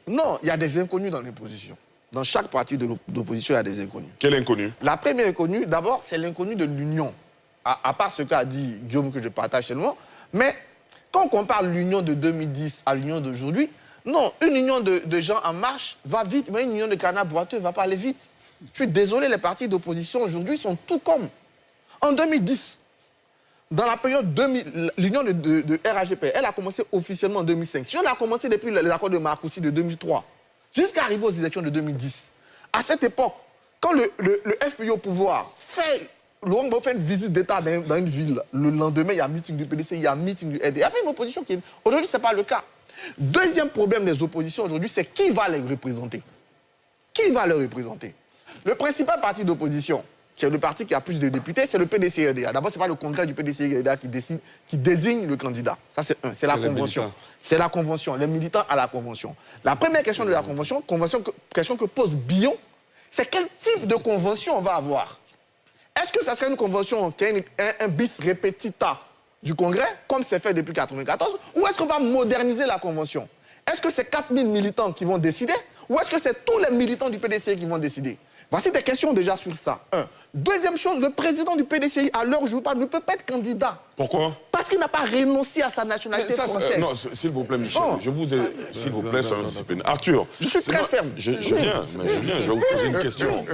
Non, il y a des inconnus dans l'opposition. Dans chaque parti d'opposition, il y a des inconnus. Quel inconnu? La première inconnue, d'abord, c'est l'inconnu de l'union. À part ce qu'a dit Guillaume, que je partage seulement. Mais quand on compare l'union de 2010 à l'union d'aujourd'hui, non, une union de gens en marche va vite, mais une union de canards boiteux ne va pas aller vite. Je suis désolé, les partis d'opposition aujourd'hui sont tout comme. En 2010, dans la période 2000, l'union de RAGP, elle a commencé officiellement en 2005. Si on a commencé depuis les accords de Marcoussis de 2003, jusqu'à arriver aux élections de 2010. À cette époque, quand le FPI au pouvoir Laurent Gbagbo fait une visite d'État dans une ville, le lendemain, il y a un meeting du PDC, il y a un meeting du RD. Il y avait une opposition qui... Aujourd'hui, ce n'est pas le cas. Deuxième problème des oppositions aujourd'hui, c'est qui va les représenter. Qui va les représenter? Le principal parti d'opposition, qui est le parti qui a plus de députés, c'est le PDC-RDA. D'abord, ce n'est pas le congrès du PDC-RDA qui désigne le candidat. Ça, c'est un. C'est la convention. C'est la convention. Les militants à la convention. La première question de la convention, question que pose Billon, c'est quel type de convention on va avoir? Est-ce que ça serait une convention qui a un bis repetita du congrès, comme c'est fait depuis 1994, ou est-ce qu'on va moderniser la convention? Est-ce que c'est 4000 militants qui vont décider, ou est-ce que c'est tous les militants du PDC qui vont décider? Voici des questions déjà sur ça. Un. Deuxième chose, le président du PDCI, à l'heure où je vous parle, ne peut pas être candidat. Pourquoi? Parce qu'il n'a pas renoncé à sa nationalité française. Non, s'il vous plaît, Michel, je vous ai... S'il vous plaît, c'est un discipline. Arthur... Je suis très ferme. Je viens, je vais vous poser une question.